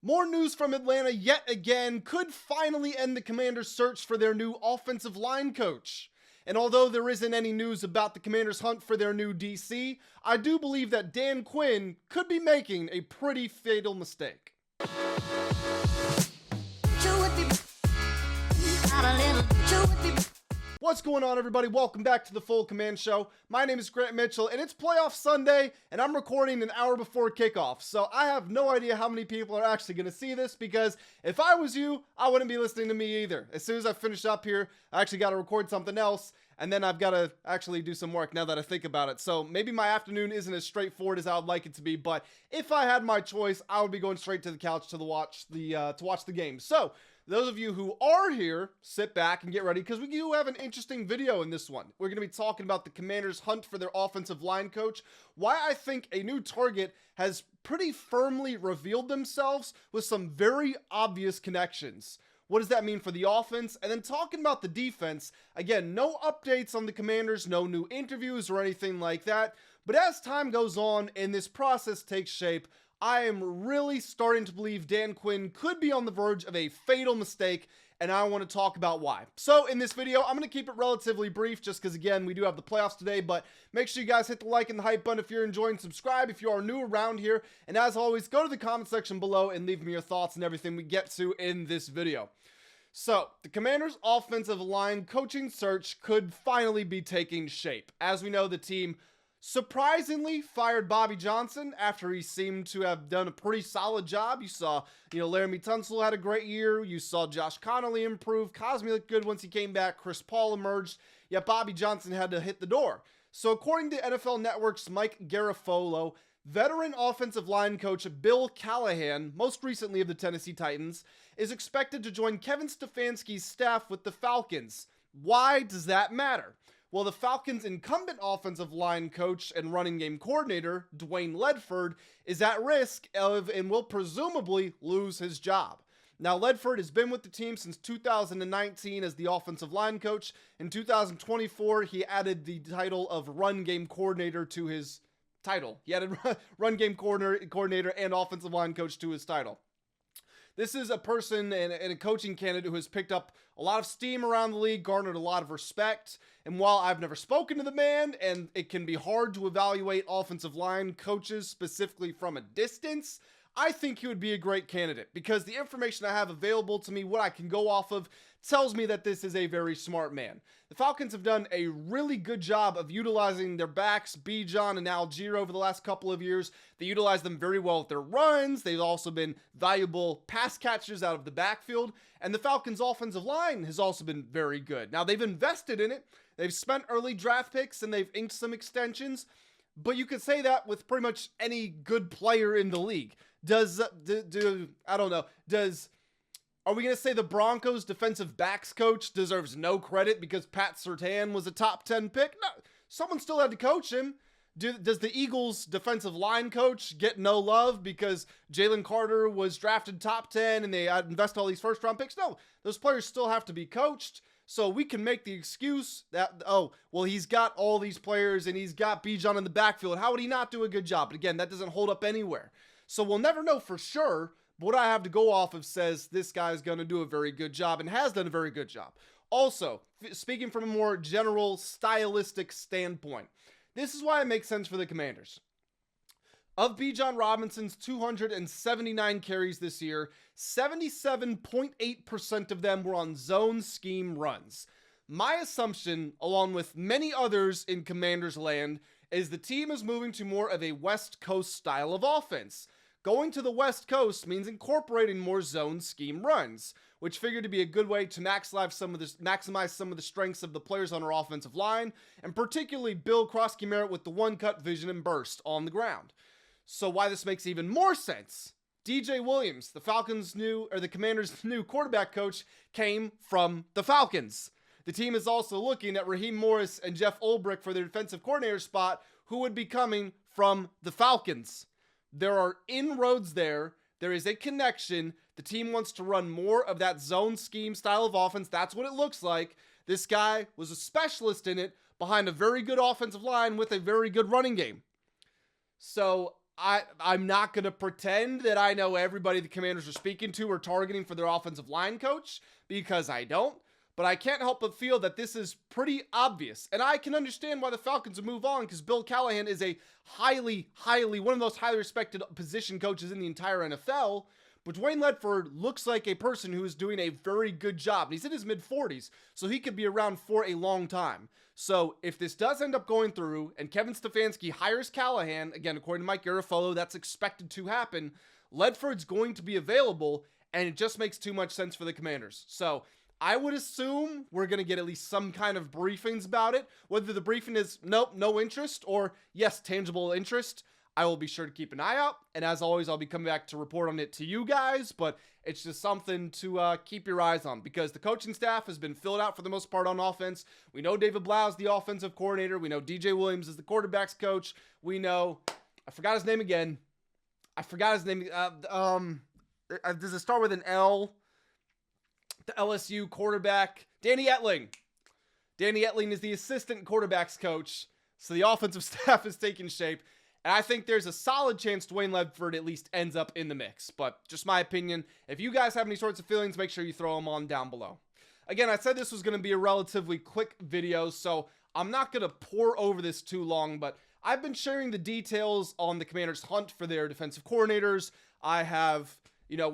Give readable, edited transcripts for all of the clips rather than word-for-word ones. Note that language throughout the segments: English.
More news from Atlanta yet again could finally end the Commanders' search for their new offensive line coach. And although there isn't any news about the Commanders' hunt for their new DC, I do believe that Dan Quinn could be making a pretty fatal mistake. What's going on, everybody? Welcome back to the Full Command Show. My name is Grant Mitchell, and it's playoff Sunday, and I'm recording an hour before kickoff. So I have no idea how many people are actually going to see this, because if I was you, I wouldn't be listening to me either. As soon as I finish up here, I actually got to record something else, and then I've got to actually do some work now that I think about it. So maybe my afternoon isn't as straightforward as I would like it to be, but if I had my choice, I would be going straight to the couch to watch the game. So those of you who are here, sit back and get ready, because we do have an interesting video in this one. We're going to be talking about the Commanders' hunt for their offensive line coach, why I think a new target has pretty firmly revealed themselves with some very obvious connections. What does that mean for the offense? And then talking about the defense, again, no updates on the Commanders, no new interviews or anything like that. But as time goes on and this process takes shape, I am really starting to believe Dan Quinn could be on the verge of a fatal mistake, and I want to talk about why. So in this video, I'm going to keep it relatively brief just because, again, we do have the playoffs today, but make sure you guys hit the like and the hype button if you're enjoying, subscribe if you are new around here, and as always, go to the comment section below and leave me your thoughts and everything we get to in this video. So, the Commanders' offensive line coaching search could finally be taking shape. As we know, the team surprisingly fired Bobby Johnson after he seemed to have done a pretty solid job. You saw, Laramie Tunsil had a great year. You saw Josh Connolly improve. Cosme looked good once he came back. Chris Paul emerged. Yet Bobby Johnson had to hit the door. So according to NFL Network's Mike Garafolo, veteran offensive line coach Bill Callahan, most recently of the Tennessee Titans, is expected to join Kevin Stefanski's staff with the Falcons. Why does that matter? Well, the Falcons' incumbent offensive line coach and running game coordinator, Dwayne Ledford, is at risk of and will presumably lose his job. Now, Ledford has been with the team since 2019 as the offensive line coach. In 2024, he added the title of run game coordinator to his title. He added run game coordinator and offensive line coach to his title. This is a person and a coaching candidate who has picked up a lot of steam around the league, garnered a lot of respect. And while I've never spoken to the man, and it can be hard to evaluate offensive line coaches specifically from a distance, I think he would be a great candidate because the information I have available to me, what I can go off of, tells me that this is a very smart man. The Falcons have done a really good job of utilizing their backs, Bijan and Algier, over the last couple of years. They utilize them very well with their runs. They've also been valuable pass catchers out of the backfield. And the Falcons' offensive line has also been very good. Now, they've invested in it. They've spent early draft picks and they've inked some extensions. But you could say that with pretty much any good player in the league. Are we going to say the Broncos defensive backs coach deserves no credit because Pat Surtain was a top 10 pick? No, someone still had to coach him. Does the Eagles defensive line coach get no love because Jalen Carter was drafted top 10 and they invest all these first round picks? No, those players still have to be coached. So we can make the excuse that, he's got all these players and he's got Bijan in the backfield. How would he not do a good job? But again, that doesn't hold up anywhere. So we'll never know for sure. But what I have to go off of says this guy is going to do a very good job and has done a very good job. Also, speaking from a more general stylistic standpoint, this is why it makes sense for the Commanders. Of Bijan Robinson's 279 carries this year, 77.8% of them were on zone scheme runs. My assumption, along with many others in Commanders land, is the team is moving to more of a West Coast style of offense. Going to the West Coast means incorporating more zone scheme runs, which figured to be a good way to maximize some of the strengths of the players on our offensive line, and particularly Bill Krosky-Merritt with the one-cut vision and burst on the ground. So why this makes even more sense, DJ Williams, the Commanders' new quarterback coach, came from the Falcons. The team is also looking at Raheem Morris and Jeff Ulbrich for their defensive coordinator spot, who would be coming from the Falcons. There are inroads there. There is a connection. The team wants to run more of that zone scheme style of offense. That's what it looks like. This guy was a specialist in it behind a very good offensive line with a very good running game. So I'm not going to pretend that I know everybody the Commanders are speaking to or targeting for their offensive line coach, because I don't. But I can't help but feel that this is pretty obvious. And I can understand why the Falcons would move on, because Bill Callahan is a one of the most highly respected position coaches in the entire NFL. But Dwayne Ledford looks like a person who is doing a very good job. And he's in his mid-40s, so he could be around for a long time. So if this does end up going through and Kevin Stefanski hires Callahan, again, according to Mike Garafolo, that's expected to happen, Ledford's going to be available, and it just makes too much sense for the Commanders. So I would assume we're going to get at least some kind of briefings about it. Whether the briefing is nope, no interest, or yes, tangible interest, I will be sure to keep an eye out. And as always, I'll be coming back to report on it to you guys, but it's just something to keep your eyes on, because the coaching staff has been filled out for the most part on offense. We know David Blau is the offensive coordinator. We know DJ Williams is the quarterback's coach. We know, I forgot his name again. Does it start with an L? The LSU quarterback, Danny Etling. Danny Etling is the assistant quarterback's coach, so the offensive staff is taking shape, and I think there's a solid chance Dwayne Ledford at least ends up in the mix, but just my opinion. If you guys have any sorts of feelings, make sure you throw them on down below. Again, I said this was going to be a relatively quick video, so I'm not going to pour over this too long, but I've been sharing the details on the Commanders' hunt for their defensive coordinators.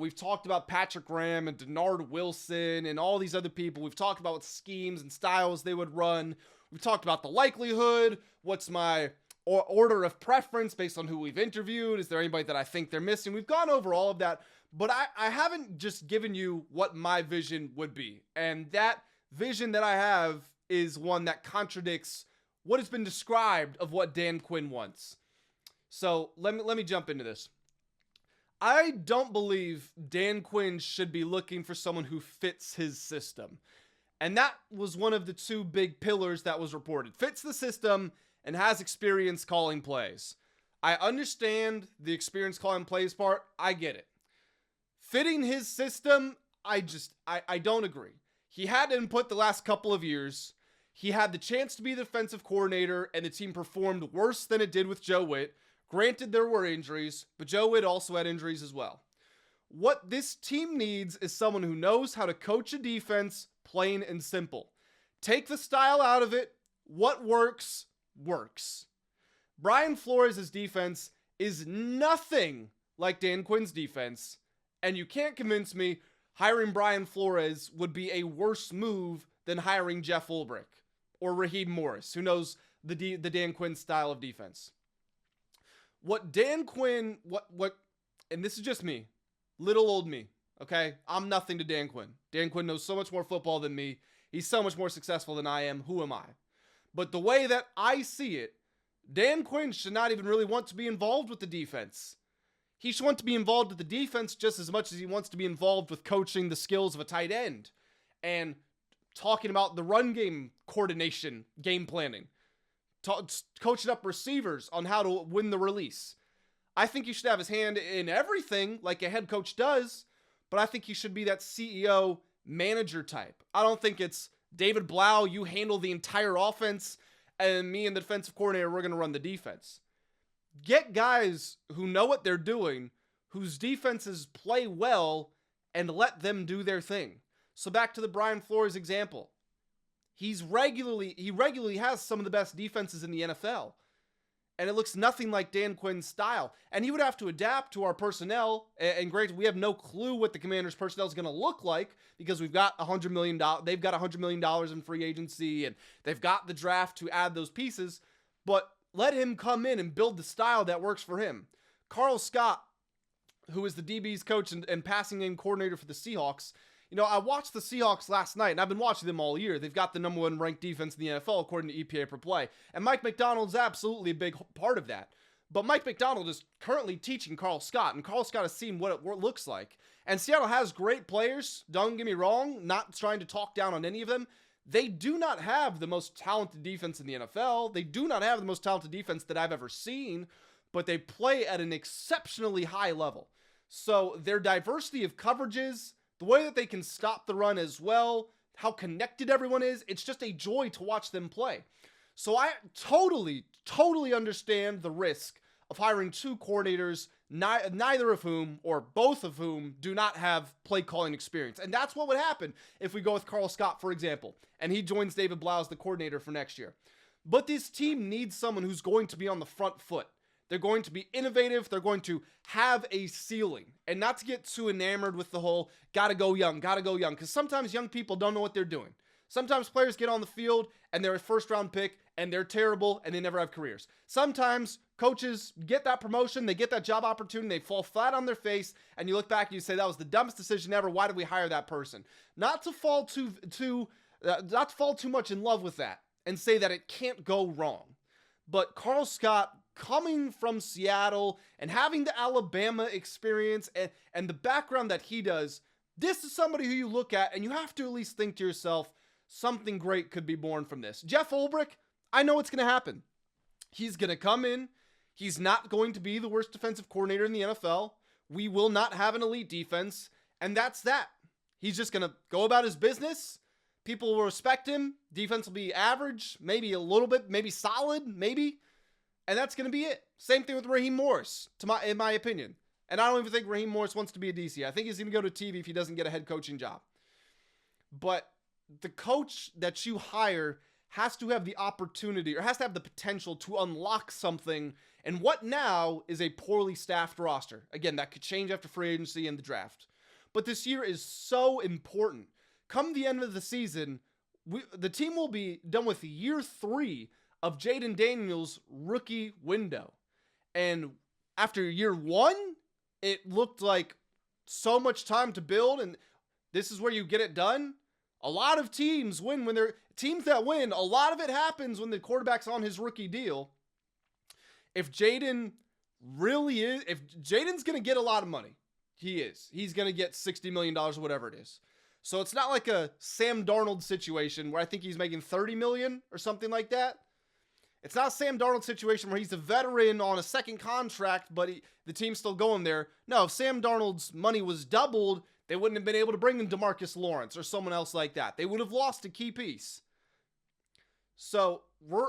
We've talked about Patrick Graham and Denard Wilson and all these other people. We've talked about what schemes and styles they would run. We've talked about the likelihood. What's my order of preference based on who we've interviewed? Is there anybody that I think they're missing? We've gone over all of that, but I haven't just given you what my vision would be. And that vision that I have is one that contradicts what has been described of what Dan Quinn wants. So let me jump into this. I don't believe Dan Quinn should be looking for someone who fits his system. And that was one of the two big pillars that was reported. Fits the system and has experience calling plays. I understand the experience calling plays part. I get it. Fitting his system, I don't agree. He had input the last couple of years. He had the chance to be the defensive coordinator, and the team performed worse than it did with Joe Whitt. Granted, there were injuries, but Joe Whitt also had injuries as well. What this team needs is someone who knows how to coach a defense, plain and simple. Take the style out of it. What works, works. Brian Flores' defense is nothing like Dan Quinn's defense, and you can't convince me hiring Brian Flores would be a worse move than hiring Jeff Ulbrich or Raheem Morris, who knows the Dan Quinn style of defense. What Dan Quinn, and this is just me, little old me, okay? I'm nothing to Dan Quinn. Dan Quinn knows so much more football than me. He's so much more successful than I am. Who am I? But the way that I see it, Dan Quinn should not even really want to be involved with the defense. He should want to be involved with the defense just as much as he wants to be involved with coaching the skills of a tight end and talking about the run game coordination, game planning. Coaching up receivers on how to win the release. I think he should have his hand in everything like a head coach does, but I think he should be that CEO manager type. I don't think it's David Blau, you handle the entire offense, and me and the defensive coordinator, we're going to run the defense. Get guys who know what they're doing, whose defenses play well, and let them do their thing. So back to the Brian Flores example. He regularly has some of the best defenses in the NFL. And it looks nothing like Dan Quinn's style. And he would have to adapt to our personnel. And great, we have no clue what the Commanders' personnel is going to look like because we've got $100 million. They've got $100 million in free agency, and they've got the draft to add those pieces. But let him come in and build the style that works for him. Carl Scott, who is the DB's coach and passing game coordinator for the Seahawks. I watched the Seahawks last night, and I've been watching them all year. They've got the number one ranked defense in the NFL, according to EPA per play. And Mike Macdonald's absolutely a big part of that. But Mike Macdonald is currently teaching Carl Scott, and Carl Scott has seen what it looks like. And Seattle has great players, don't get me wrong, not trying to talk down on any of them. They do not have the most talented defense in the NFL. They do not have the most talented defense that I've ever seen, but they play at an exceptionally high level. So their diversity of coverages, the way that they can stop the run as well, how connected everyone is, it's just a joy to watch them play. So I totally understand the risk of hiring two coordinators, neither of whom, or both of whom, do not have play calling experience. And that's what would happen if we go with Carl Scott, for example, and he joins David Blau as the coordinator for next year. But this team needs someone who's going to be on the front foot. They're going to be innovative. They're going to have a ceiling, and not to get too enamored with the whole gotta go young, because sometimes young people don't know what they're doing. Sometimes players get on the field and they're a first-round pick and they're terrible and they never have careers. Sometimes coaches get that promotion, they get that job opportunity, they fall flat on their face, and you look back and you say, that was the dumbest decision ever. Why did we hire that person? Not to fall too much in love with that and say that it can't go wrong. But Carl Scott, coming from Seattle and having the Alabama experience and the background that he does, this is somebody who you look at and you have to at least think to yourself, something great could be born from this. Jeff Ulbrich, I know it's going to happen. He's going to come in. He's not going to be the worst defensive coordinator in the NFL. We will not have an elite defense, and that's that. He's just going to go about his business. People will respect him. Defense will be average, maybe a little bit, maybe solid, maybe. And that's going to be it. Same thing with Raheem Morris, in my opinion. And I don't even think Raheem Morris wants to be a DC. I think he's going to go to TV if he doesn't get a head coaching job. But the coach that you hire has to have the opportunity, or has to have the potential to unlock something. And what now is a poorly staffed roster. Again, that could change after free agency and the draft. But this year is so important. Come the end of the season, the team will be done with year 3 of Jaden Daniels' rookie window. And after year 1, it looked like so much time to build, and this is where you get it done. A lot of teams win when they're teams that win. A lot of it happens when the quarterback's on his rookie deal. If Jaden's going to get a lot of money, he's going to get $60 million or whatever it is. So it's not like a Sam Darnold situation where I think he's making $30 million or something like that. It's not a Sam Darnold situation where he's a veteran on a second contract, but the team's still going there. No, if Sam Darnold's money was doubled, they wouldn't have been able to bring in DeMarcus Lawrence or someone else like that. They would have lost a key piece. So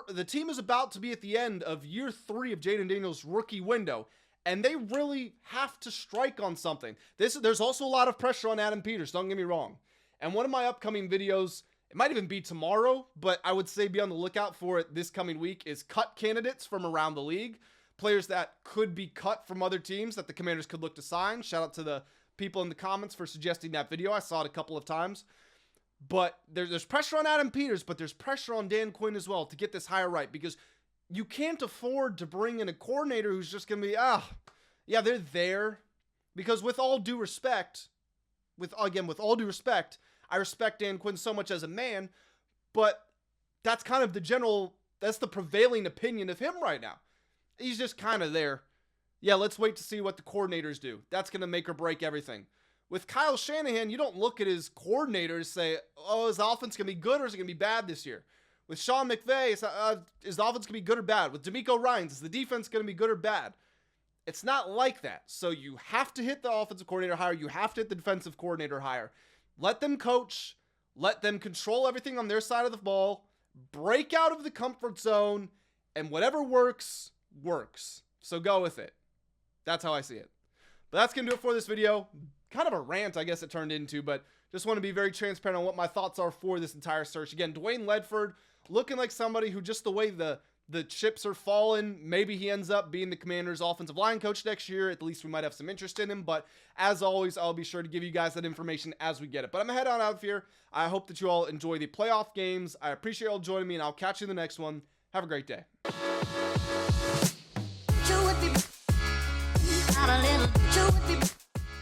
the team is about to be at the end of year 3 of Jaden Daniels' rookie window, and they really have to strike on something. There's also a lot of pressure on Adam Peters, don't get me wrong. And one of my upcoming videos, it might even be tomorrow, but I would say be on the lookout for it this coming week, is cut candidates from around the league. Players that could be cut from other teams that the Commanders could look to sign. Shout out to the people in the comments for suggesting that video. I saw it a couple of times. But there's pressure on Adam Peters, but there's pressure on Dan Quinn as well to get this hire right, because you can't afford to bring in a coordinator who's just going to be, yeah, they're there. Because with all due respect, I respect Dan Quinn so much as a man, but that's kind of that's the prevailing opinion of him right now. He's just kind of there. Yeah, let's wait to see what the coordinators do. That's going to make or break everything. With Kyle Shanahan, you don't look at his coordinators and say, oh, is the offense going to be good or is it going to be bad this year? With Sean McVay, is the offense going to be good or bad? With DeMeco Ryans, is the defense going to be good or bad? It's not like that. So you have to hit the offensive coordinator hire. You have to hit the defensive coordinator hire. Let them coach. Let them control everything on their side of the ball. Break out of the comfort zone. And whatever works, works. So go with it. That's how I see it. But that's going to do it for this video. Kind of a rant, I guess it turned into, but just want to be very transparent on what my thoughts are for this entire search. Again, Dwayne Ledford looking like somebody who, just the way the chips are falling, maybe he ends up being the Commanders' offensive line coach next year. At least we might have some interest in him. But as always, I'll be sure to give you guys that information as we get it. But I'm going to head on out of here. I hope that you all enjoy the playoff games. I appreciate you all joining me, and I'll catch you in the next one. Have a great day.